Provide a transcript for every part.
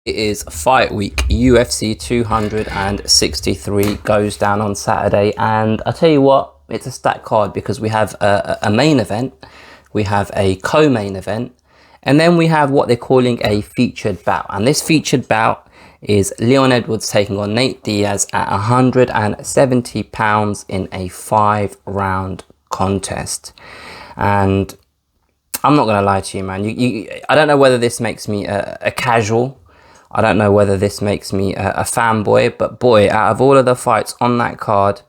It is fight week. UFC 263 goes down on Saturday, and I tell you what, it's a stacked card because we have a main event, we have a co-main event, and then we have what they're calling a featured bout. And this featured bout is Leon Edwards taking on Nate Diaz at 170 pounds in a 5-round contest. And I'm not gonna lie to you, man. I don't know whether this makes me a casual. I don't know whether this makes me a fanboy, but boy, out of all of the fights on that card,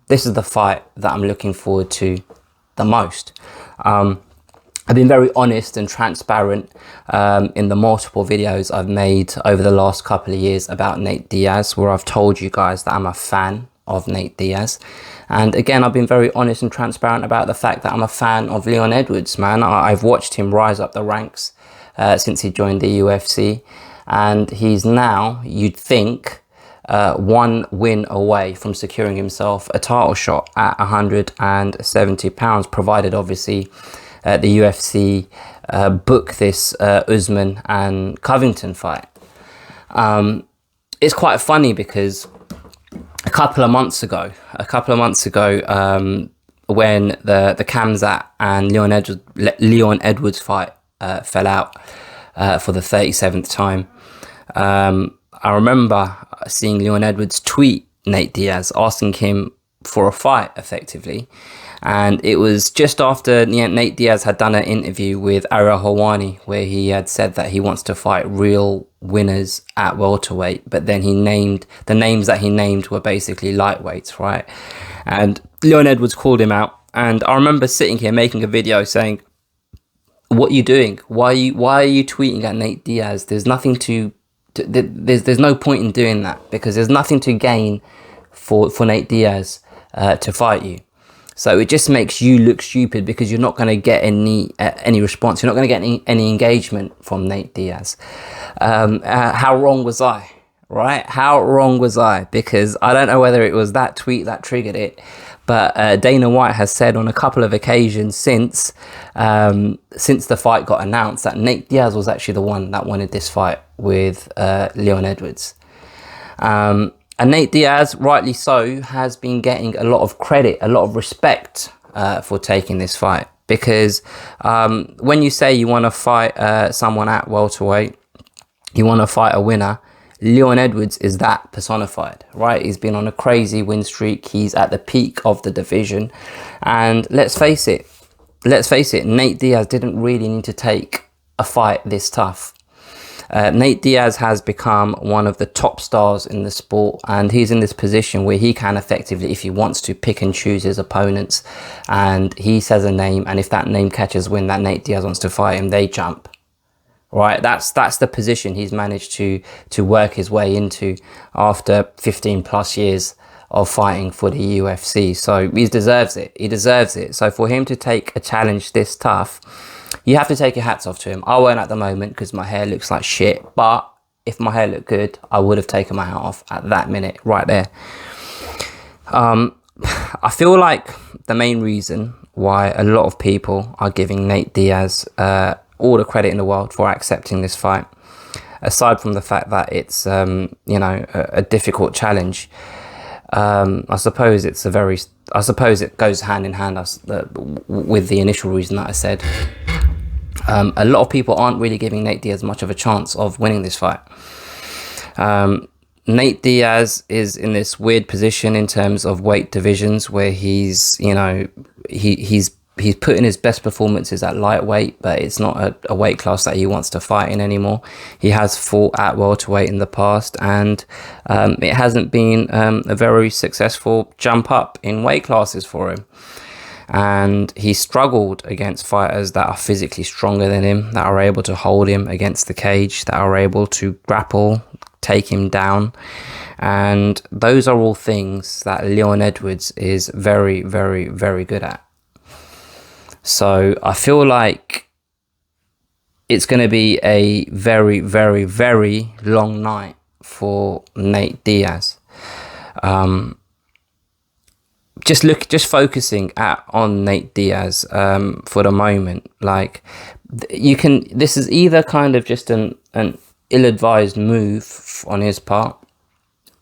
this is the fight that I'm looking forward to the most. I've been very honest and transparent in the multiple videos I've made over the last couple of years about Nate Diaz, where I've told you guys that I'm a fan of Nate Diaz. And again, I've been very honest and transparent about the fact that I'm a fan of Leon Edwards, man. I've watched him rise up the ranks since he joined the UFC. And he's now, you'd think, one win away from securing himself a title shot at 170 pounds, provided obviously the UFC book this Usman and Covington fight. It's quite funny because a couple of months ago, when the Khamzat and Leon Edwards fight fell out for the 37th time, I remember seeing Leon Edwards tweet Nate Diaz, asking him for a fight, effectively. And it was just after Nate Diaz had done an interview with Ariel Helwani, where he had said that he wants to fight real winners at welterweight, but then he named the names that he named were basically lightweights, right? And Leon Edwards called him out, and I remember sitting here making a video saying, "What are you doing? Why are you tweeting at Nate Diaz? There's nothing there's no point in doing that, because there's nothing to gain for Nate Diaz to fight you. So it just makes you look stupid because you're not going to get any response. You're not going to get any engagement from Nate Diaz." How wrong was I, right? How wrong was I? Because I don't know whether it was that tweet that triggered it, but Dana White has said on a couple of occasions since the fight got announced that Nate Diaz was actually the one that wanted this fight with Leon Edwards. And Nate Diaz, rightly so, has been getting a lot of credit, a lot of respect for taking this fight. Because when you say you want to fight someone at welterweight, you want to fight a winner, Leon Edwards is that personified, right? He's been on a crazy win streak. He's at the peak of the division. And let's face it, Nate Diaz didn't really need to take a fight this tough. Nate Diaz has become one of the top stars in the sport, and he's in this position where he can effectively, if he wants to, pick and choose his opponents. And he says a name, and if that name catches wind that Nate Diaz wants to fight him, they jump. Right, that's the position he's managed to work his way into after 15 plus years of fighting for the UFC. So he deserves it. He deserves it. So for him to take a challenge this tough, you have to take your hats off to him. I won't at the moment because my hair looks like shit. But if my hair looked good, I would have taken my hat off at that minute right there. I feel like the main reason why a lot of people are giving Nate Diaz all the credit in the world for accepting this fight, aside from the fact that it's a difficult challenge, I suppose it goes hand in hand with the initial reason that I said. A lot of people aren't really giving Nate Diaz much of a chance of winning this fight. Nate Diaz is in this weird position in terms of weight divisions where he's putting his best performances at lightweight, but it's not a weight class that he wants to fight in anymore. He has fought at welterweight in the past, and it hasn't been a very successful jump up in weight classes for him. And he struggled against fighters that are physically stronger than him, that are able to hold him against the cage, that are able to grapple, take him down. And those are all things that Leon Edwards is very, very, very good at. So I feel like it's going to be a very, very, very long night for Nate Diaz. Just focusing on Nate Diaz for the moment. Like, this is either kind of just an ill-advised move on his part,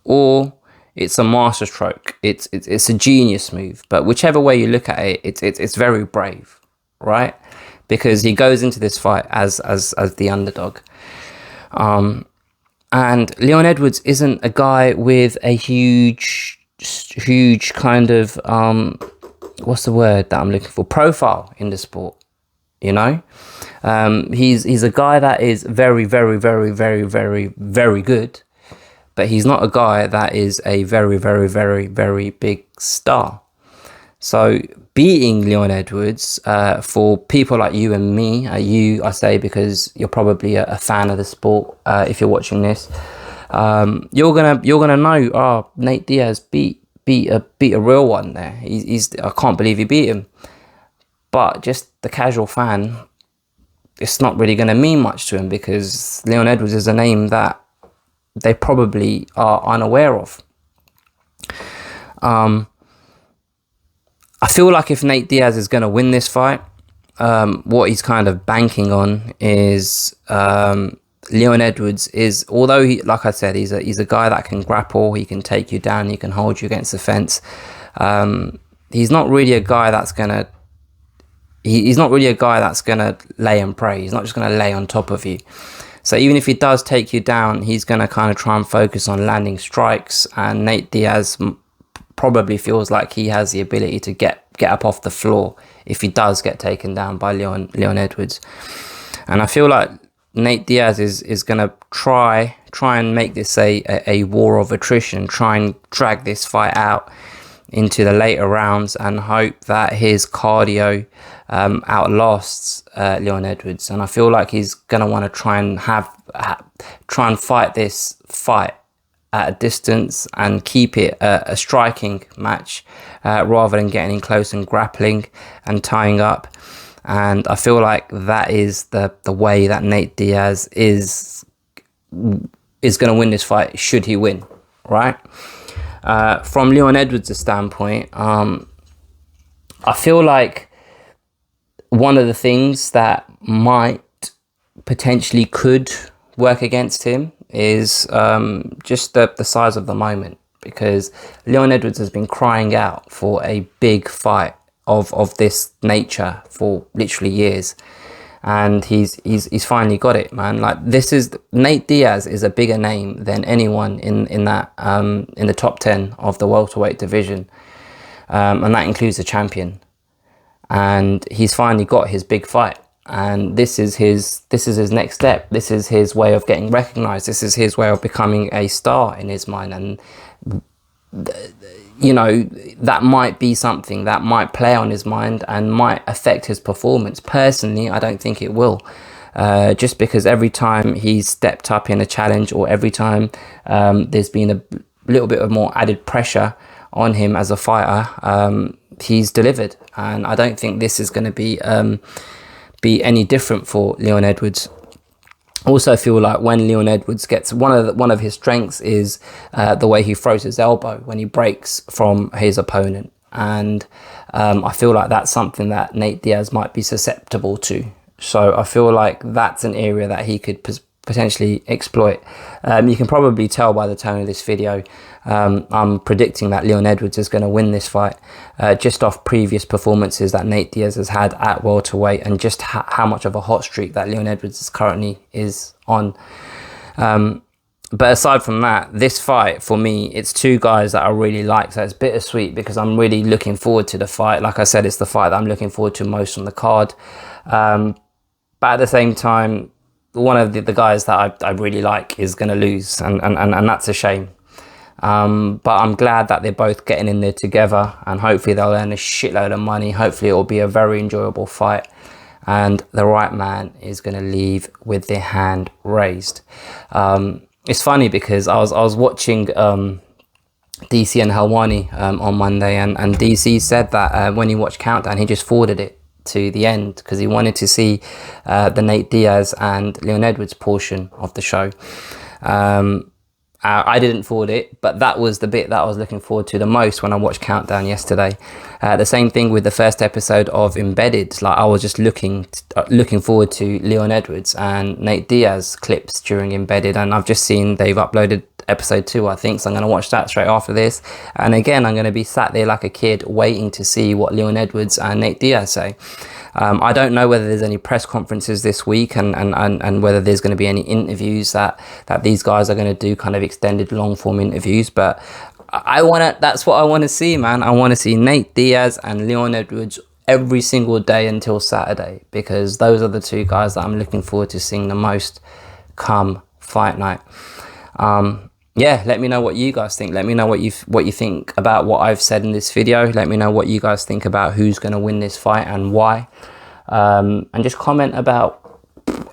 or it's a masterstroke. It's a genius move. But whichever way you look at it, it's very brave, right? Because he goes into this fight as the underdog. And Leon Edwards isn't a guy with a huge kind of what's the word that I'm looking for? Profile in the sport. You know, he's a guy that is very, very, very, very, very, very good, but he's not a guy that is a very, very, very, very big star. So beating Leon Edwards, for people like you and me, I say because you're probably a fan of the sport. If you're watching this, you're gonna know. Oh, Nate Diaz beat a real one there. I can't believe he beat him. But just the casual fan, it's not really going to mean much to him because Leon Edwards is a name that they probably are unaware of. I feel like if Nate Diaz is going to win this fight, what he's kind of banking on is Leon Edwards is, although he, like I said, he's a guy that can grapple, he can take you down, he can hold you against the fence. He's not really a guy that's going to lay and pray. He's not just going to lay on top of you. So even if he does take you down, he's going to kind of try and focus on landing strikes. And Nate Diaz probably feels like he has the ability to get up off the floor if he does get taken down by Leon Edwards. And I feel like Nate Diaz is going to try and make this a war of attrition, try and drag this fight out into the later rounds and hope that his cardio outlasts Leon Edwards. And I feel like he's going to want to try and fight this fight at a distance and keep it a striking match rather than getting in close and grappling and tying up. And I feel like that is the way that Nate Diaz is going to win this fight should he win, right? From Leon Edwards' standpoint, I feel like one of the things that might potentially could work against him is just the size of the moment, because Leon Edwards has been crying out for a big fight of this nature for literally years. And he's finally got it, man. Like, Nate Diaz is a bigger name than anyone in the top 10 of the welterweight division, and that includes the champion. And he's finally got his big fight, and this is his next step. This is his way of getting recognized. This is his way of becoming a star in his mind. And you know, that might be something that might play on his mind and might affect his performance. Personally, I don't think it will. Just because every time he's stepped up in a challenge, or every time there's been a little bit of more added pressure on him as a fighter, he's delivered. And I don't think this is going to be any different for Leon Edwards. Also feel like when Leon Edwards gets one of his strengths is the way he throws his elbow when he breaks from his opponent, and I feel like that's something that Nate Diaz might be susceptible to. So I feel like that's an area that he could potentially exploit. You can probably tell by the tone of this video, I'm predicting that Leon Edwards is going to win this fight, just off previous performances that Nate Diaz has had at welterweight, and just how much of a hot streak that Leon Edwards is currently on. But aside from that, this fight for me, it's two guys that I really like, so it's bittersweet because I'm really looking forward to the fight. Like I said, it's the fight that I'm looking forward to most on the card. But at the same time, one of the guys that I really like is going to lose, and that's a shame. But I'm glad that they're both getting in there together, and hopefully they'll earn a shitload of money. Hopefully it will be a very enjoyable fight, and the right man is going to leave with their hand raised. It's funny because I was watching DC and Helwani on Monday, and DC said that when he watched Countdown, he just forwarded it to the end because he wanted to see the Nate Diaz and Leon Edwards portion of the show. I didn't forward it, but that was the bit that I was looking forward to the most when I watched Countdown yesterday. The same thing with the first episode of Embedded. Like, I was just looking forward to Leon Edwards and Nate Diaz clips during Embedded, and I've just seen they've uploaded episode 2, I think, so I'm going to watch that straight after this. And again, I'm going to be sat there like a kid waiting to see what Leon Edwards and Nate Diaz say. I don't know whether there's any press conferences this week and whether there's going to be any interviews that these guys are going to do, kind of extended long form interviews, but that's what I want to see, man. I want to see Nate Diaz and Leon Edwards every single day until Saturday, because those are the two guys that I'm looking forward to seeing the most come fight night. Yeah, let me know what you guys think. Let me know what you think about what I've said in this video. Let me know what you guys think about who's going to win this fight and why. And just comment about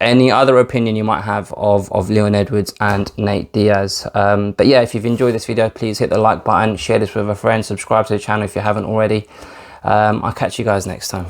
any other opinion you might have of Leon Edwards and Nate Diaz. But yeah, if you've enjoyed this video, please hit the like button, share this with a friend, subscribe to the channel if you haven't already. I'll catch you guys next time.